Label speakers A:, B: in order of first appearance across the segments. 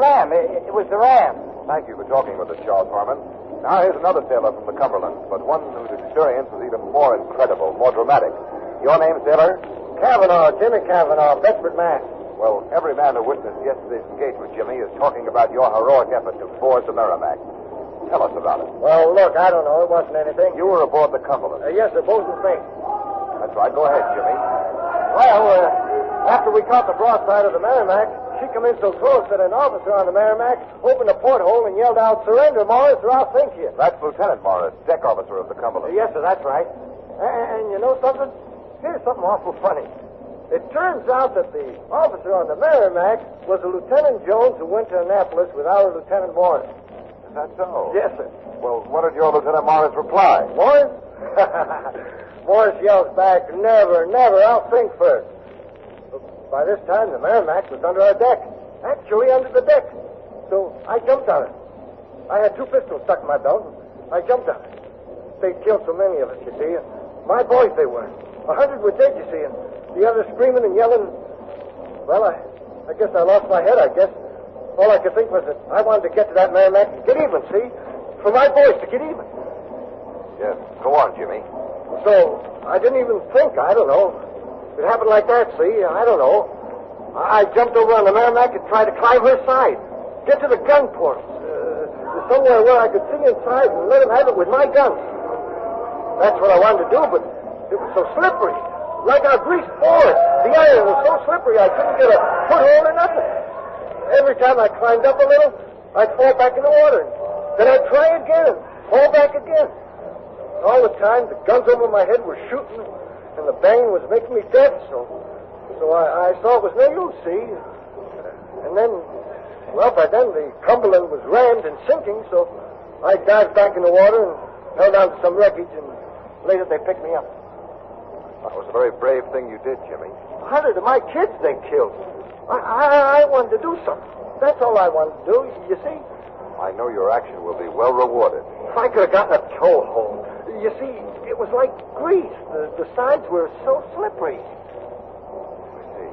A: ram. It was the ram.
B: Thank you for talking with us, Charles Harmon. Now here's another sailor from the Cumberland, but one whose experience was even more incredible, more dramatic. Your name, sailor?
C: Cavanaugh, Jimmy Cavanaugh, Bedford, Mass.
B: Well, every man who witnessed yesterday's engagement, Jimmy, is talking about your heroic effort to board the Merrimac. Tell us about it.
C: Well, look, I don't know. It wasn't anything.
B: You were aboard the Cumberland.
C: Yes, sir, both with me.
B: That's right. Go ahead, Jimmy.
C: Well, after we caught the broadside of the Merrimac, she come in so close that an officer on the Merrimac opened a porthole and yelled out, "Surrender, Morris, or I'll sink you."
B: That's Lieutenant Morris, deck officer of the Cumberland.
C: Yes, sir, that's right. And you know something? Here's something awful funny. It turns out that the officer on the Merrimac was a Lieutenant Jones who went to Annapolis with our Lieutenant Morris.
B: Is that so?
C: Yes, sir.
B: Well, what did your Lieutenant Morris reply?
C: Morris? Morris yells back, "Never, never, I'll sink first." By this time, the Merrimac was under our deck. Actually, under the deck. So I jumped on it. I had 2 pistols stuck in my belt, and I jumped on it. They'd killed so many of us, you see. My boys, they were. 100 were dead, you see, and the others screaming and yelling. Well, I guess I lost my head, I guess. All I could think was that I wanted to get to that Merrimac and get even, see? For my boys to get even.
B: Yes. Go on, Jimmy.
C: So I didn't even think, I don't know. It happened like that, see? I don't know. I jumped over on the Merrimac and tried to climb her side. Get to the gun ports. Somewhere where I could see inside and let him have it with my guns. That's what I wanted to do, but it was so slippery. Like a greased board. The iron was so slippery I couldn't get a foothold or nothing. Every time I climbed up a little, I'd fall back in the water. Then I'd try again and fall back again. All the time, the guns over my head were shooting, and the banging was making me deaf, so I saw it was no use, see? And then, well, by then the Cumberland was rammed and sinking, so I dived back in the water and held on to some wreckage, and later they picked me up.
B: That was a very brave thing you did, Jimmy.
C: 100 of my kids they killed. I wanted to do something. That's all I wanted to do, you see?
B: I know your action will be well rewarded.
C: If I could have gotten a toehold. You see, it was like grease. The sides were so slippery.
B: I see.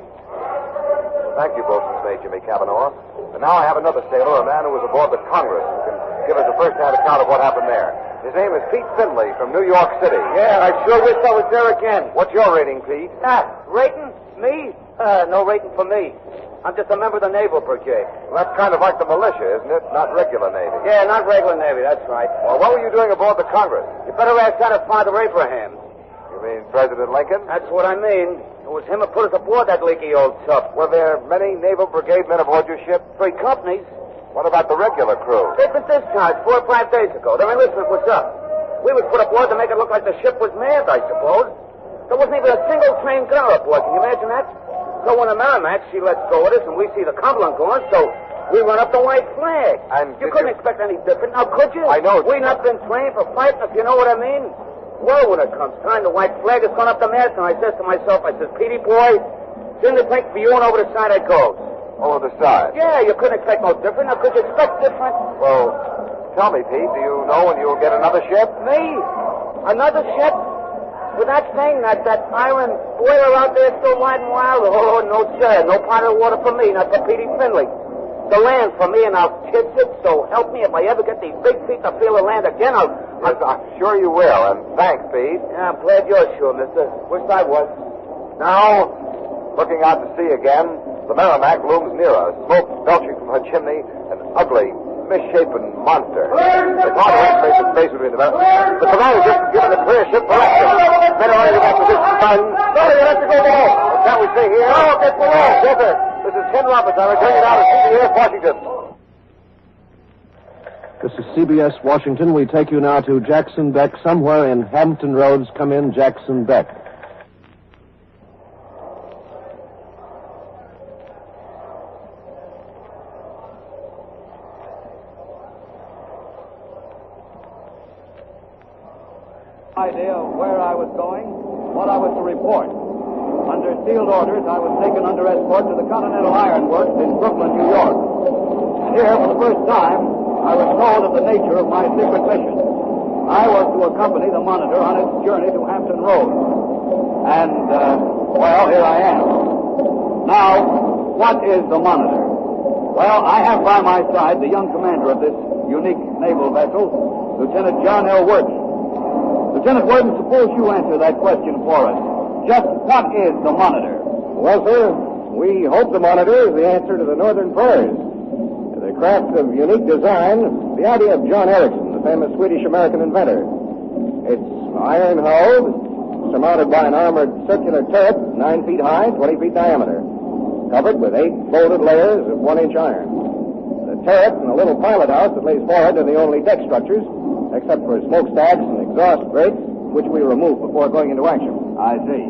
B: Thank you, Boatswain's Mate Jimmy Cavanaugh. And now I have another sailor, a man who was aboard the Congress, who can give us a first-hand account of what happened there. His name is Pete Finley from New York City.
A: Yeah, I sure wish I was there again.
B: What's your rating, Pete?
A: Rating? Me? No rating for me. I'm just a member of the Naval Brigade.
B: Well, that's kind of like the militia, isn't it? Not regular Navy.
A: Yeah, not regular Navy, that's right.
B: Well, what were you doing aboard the Congress?
A: You better ask that of Father Abraham.
B: You mean President Lincoln?
A: That's what I mean. It was him who put us aboard that leaky old tub.
B: Were there many Naval Brigade men aboard your ship?
A: 3 companies.
B: What about the regular crew?
A: They've been discharged 4 or 5 days ago. Their enlistment was up. We was put aboard to make it look like the ship was manned, I suppose. There wasn't even a single trained gunner aboard. Can you imagine that? So when the Merrimac, she lets go of us, and we see the Cumberland going, so we run up the white flag.
B: And
A: you couldn't expect any different. Now, could you?
B: I know.
A: We not been trained for fighting, if you know what I mean. Well, when it comes time, the white flag has gone up the mast, and I says to myself, Petey boy, didn't it take for you and over the side I goes?
B: Over the side?
A: Yeah, you couldn't expect no different. Now, could you expect different?
B: Well, tell me, Pete, do you know when you'll get another ship?
A: Me? Another ship? With that thing, that iron boiler out there still wide and wild? Oh, no, sir. No pot of water for me, not for Petey Finley. The land for me, and I'll kiss it, so help me if I ever get these big feet to feel the land again,
B: I'm sure you will, and thanks, Pete.
A: Yeah, I'm glad you're sure, mister. Wish I was.
B: Now, looking out to sea again, the Merrimac looms near us, smoke belching from her chimney, an ugly, misshapen monster. It's hard to estimate the space between the Merrimac. The commander just given a clear ship for action. Men are ready to get position, son. Sorry, you have to go below. Shall we stay here? No, get below. Yes, sir. This is Ken Roberts. I'm returning now to CBS Washington.
D: This is CBS Washington. We take you now to Jackson Beck, somewhere in Hampton Roads. Come in, Jackson Beck.
E: Idea of where I was going, what I was to report. Under sealed orders, I was taken under escort to the Continental Iron Works in Brooklyn, New York. And here, for the first time, I was told of the nature of my secret mission. I was to accompany the Monitor on its journey to Hampton Roads. And, well, here I am. Now, what is the Monitor? The Well, I have by my side the young commander of this unique naval vessel, Lieutenant John L. Worden. Lieutenant Worden, suppose you answer that question for us. Just what is the Monitor?
C: Well, sir, we hope the Monitor is the answer to the Northern prayers. The craft of unique design, the idea of John Ericsson, the famous Swedish-American inventor. It's iron-hulled, surmounted by an armored circular turret 9 feet high, 20 feet diameter, covered with 8 folded layers of 1-inch iron. The turret and the little pilot house that lays forward are the only deck structures, except for smokestacks and exhaust grates, which we remove before going into action.
E: I see.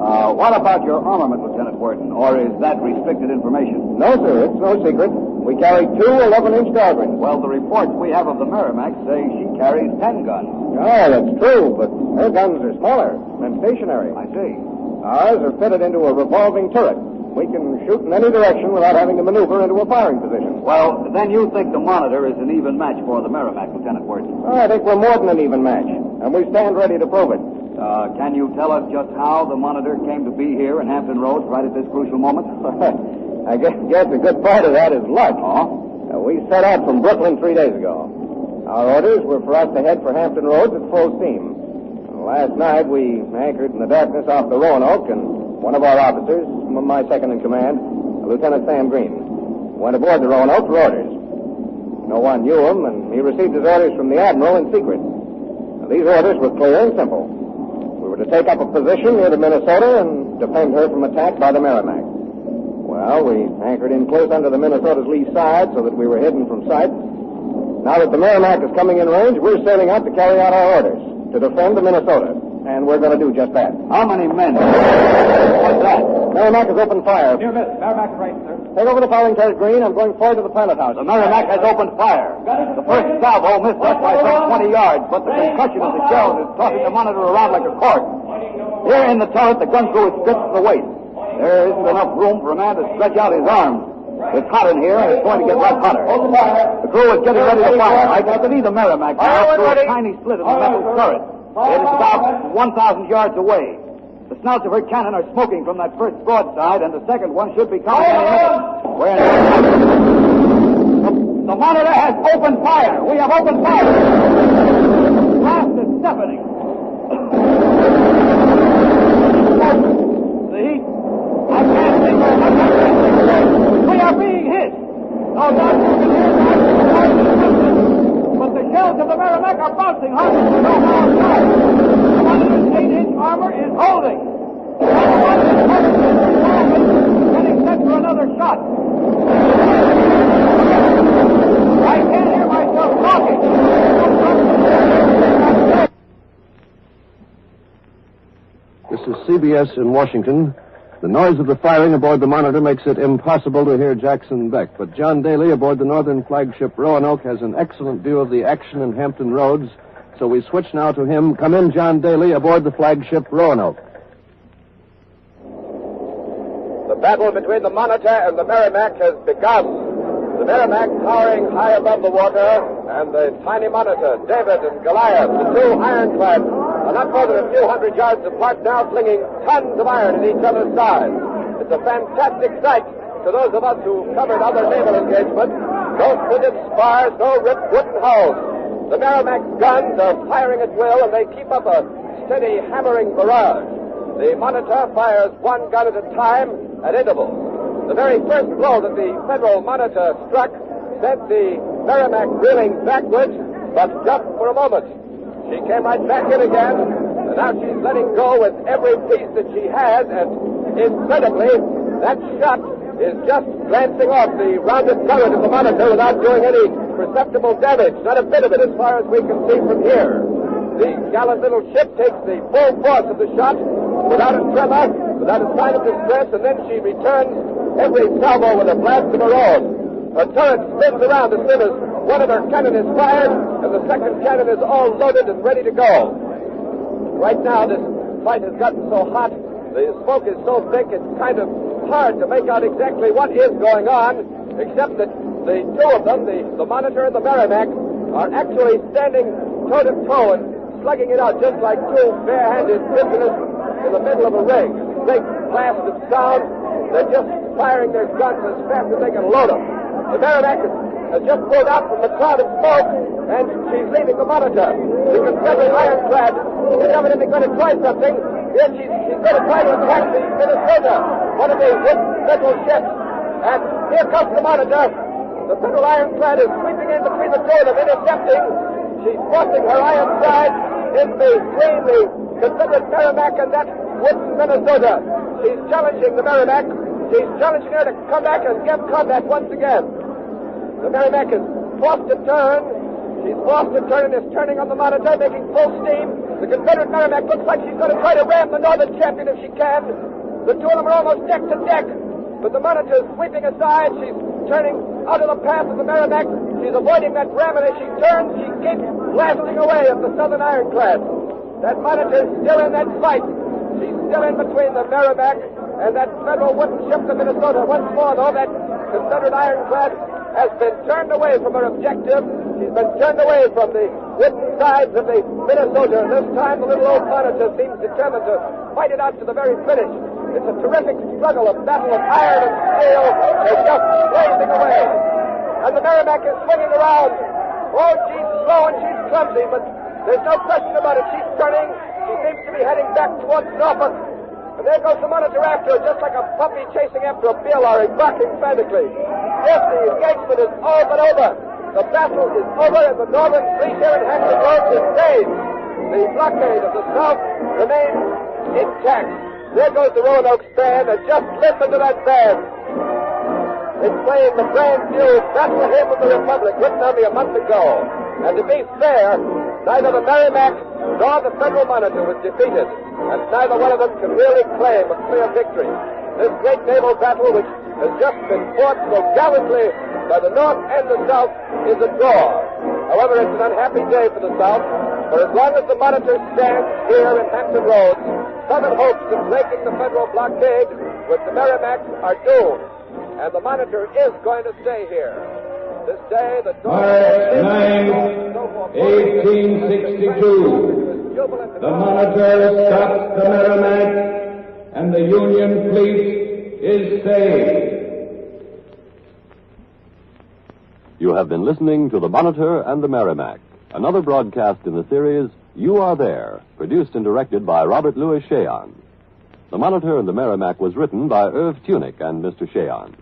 E: What about your armament, Lieutenant Worden, or is that restricted information?
C: No, sir, it's no secret. We carry 2 11-inch Dahlgrens.
E: Well, the reports we have of the Merrimac say she carries 10 guns.
C: Oh, that's true, but her guns are smaller and stationary.
E: I see.
C: Ours are fitted into a revolving turret. We can shoot in any direction without having to maneuver into a firing position.
E: Well, then you think the Monitor is an even match for the Merrimac, Lieutenant Worden?
C: I think we're more than an even match, and we stand ready to prove it.
E: Can you tell us just how the Monitor came to be here in Hampton Roads right at this crucial moment?
C: I guess a good part of that is luck.
E: Oh?
C: We set out from Brooklyn 3 days ago. Our orders were for us to head for Hampton Roads at full steam. Last night, we anchored in the darkness off the Roanoke, and one of our officers, my second in command, Lieutenant Sam Green, went aboard the Roanoke for orders. No one knew him, and he received his orders from the Admiral in secret. Now, these orders were clear and simple. We were to take up a position near the Minnesota and defend her from attack by the Merrimac. Well, we anchored in close under the Minnesota's lee side so that we were hidden from sight. Now that the Merrimac is coming in range, we're sailing out to carry out our orders, to defend the Minnesota. And we're going to do just that.
E: How many men? What's that?
C: Merrimac has opened fire.
E: Here, miss. Merrimac right, sir.
C: Take over the firing turret, Green. I'm going forward to the pilot house.
E: The Merrimac has opened fire. The first salvo missed us by some 20 yards, but the concussion of the shells is tossing the Monitor around like a cork. Here in the turret, the gun crew is stripped to the waist. There isn't enough room for a man to stretch out his arms. It's hot in here, and it's going to get much hotter. The crew is getting ready to fire. I can see the Merrimac now through a tiny slit in the metal turret. It is about 1,000 yards away. The snouts of her cannon are smoking from that first broadside, and the second one should be coming any minute. The Monitor has opened fire. We have opened fire. The blast is deafening. The heat. I can't think very much. We are being hit. No doubt you can hear that. But the shells of the Merrimac are bouncing hundreds of miles outside. The Monitor's 8-inch armor is holding. The Monitor's is getting set for another shot. I can't hear myself talking.
D: This is CBS in Washington. The noise of the firing aboard the Monitor makes it impossible to hear Jackson Beck, but John Daly aboard the northern flagship Roanoke has an excellent view of the action in Hampton Roads, so we switch now to him. Come in, John Daly, aboard the flagship Roanoke.
B: The battle between the Monitor and the Merrimac has begun. The Merrimac towering high above the water, and the tiny Monitor, David and Goliath, the two ironclads, are not more than a few hundred yards apart now, flinging tons of iron at each other's sides. It's a fantastic sight to those of us who covered other naval engagements. No fitted spars, no ripped wooden hulls. The Merrimac's guns are firing at will, and they keep up a steady hammering barrage. The Monitor fires one gun at a time at intervals. The very first blow that the Federal Monitor struck sent the Merrimac reeling backwards, but just for a moment. She came right back in again, and now she's letting go with every piece that she has, and incredibly, that shot is just glancing off the rounded turret of the Monitor without doing any perceptible damage, not a bit of it as far as we can see from here. The gallant little ship takes the full force of the shot without a tremor, without a sign of distress, and then she returns every salvo with a blast of her own. Her turret spins around as soon as one of her cannon is fired, and the second cannon is all loaded and ready to go. Right now, this fight has gotten so hot, the smoke is so thick, it's kind of hard to make out exactly what is going on, except that the two of them, the Monitor and the Merrimac, are actually standing toe-to-toe and slugging it out just like two bare-handed prisoners in the middle of a ring. Big blast of sound. They're just firing their guns as fast as they can load them.
C: The Merrimac has just pulled out from the cloud of smoke, and she's leaving the Monitor. The Confederate ironclad is evidently going to try something. Here she's going to try to attack the Minnesota, one of the Federal ships. And here comes the Monitor. The Federal ironclad is sweeping in between the two of them, intercepting. She's forcing her iron side in between the Confederate Merrimac and that wooden Minnesota. She's challenging the Merrimac. She's challenging her to come back and give combat once again. The Merrimac is forced to turn. She's forced to turn and is turning on the Monitor, making full steam. The Confederate Merrimac looks like she's going to try to ram the Northern champion if she can. The two of them are almost deck to deck. But the Monitor is sweeping aside. She's turning out of the path of the Merrimac. She's avoiding that ram, and as she turns, she keeps blasting away at the Southern ironclad. That Monitor is still in that fight. She's still in between the Merrimac and that Federal wooden ship, the Minnesota. Once more, though, that Confederate ironclad has been turned away from her objective. She's been turned away from the wooden sides of the Minnesota. This time, the little old Monitor seems determined to fight it out to the very finish. It's a terrific struggle, a battle of iron and steel. They're just blazing away. And the Merrimac is swinging around. Oh, she's slow and she's clumsy, but there's no question about it. She's turning. She seems to be heading back towards Norfolk. And there goes the Monitor after her, just like a puppy chasing after a beer lorry, barking frantically. Yes, the engagement is all but over. The battle is over, and the Northern fleet here in Hampton Roads is saved. The blockade of the South remains intact. There goes the Roanoke band, and just listen to that band. It's playing the brand new Bethlehem of the Republic, written only a month ago. And to be fair, neither the Merrimac nor the Federal Monitor was defeated, and neither one of them can really claim a clear victory. This great naval battle, which has just been fought so gallantly by the North and the South, is a draw. However, it's an unhappy day for the South, for as long as the Monitor stands here in Hampton Roads, Southern hopes of breaking the Federal blockade with the Merrimac are doomed, and the Monitor is going to stay here. This day, the
F: March 9, 1862, the Monitor stops the Merrimac, and the Union fleet is saved.
G: You have been listening to The Monitor and the Merrimac, another broadcast in the series You Are There, produced and directed by Robert Louis Cheon. The Monitor and the Merrimac was written by Irv Tunick and Mr. Cheon.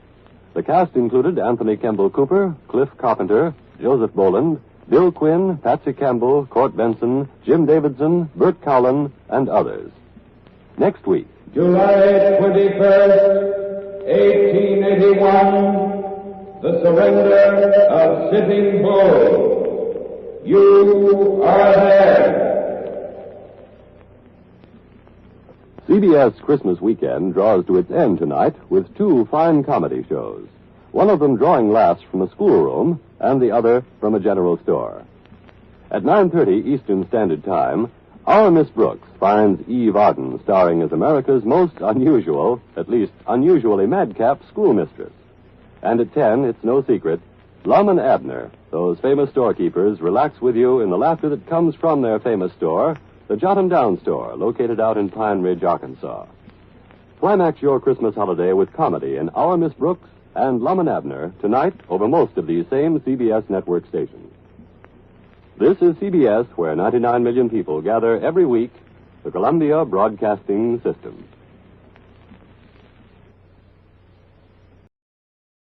G: The cast included Anthony Kemble Cooper, Cliff Carpenter, Joseph Boland, Bill Quinn, Patsy Campbell, Court Benson, Jim Davidson, Bert Cowlin, and others. Next week,
F: July 21st, 1881, the surrender of Sitting Bull. You are there.
G: CBS Christmas weekend draws to its end tonight with two fine comedy shows. One of them drawing laughs from a schoolroom and the other from a general store. At 9:30 Eastern Standard Time, Our Miss Brooks finds Eve Arden starring as America's most unusual, at least unusually madcap schoolmistress. And at 10, it's no secret, Lum and Abner, those famous storekeepers, relax with you in the laughter that comes from their famous store, the Jot 'em Down store, located out in Pine Ridge, Arkansas. Climax your Christmas holiday with comedy in Our Miss Brooks and Lum and Abner tonight over most of these same CBS network stations. This is CBS, where 99 million people gather every week, the Columbia Broadcasting System.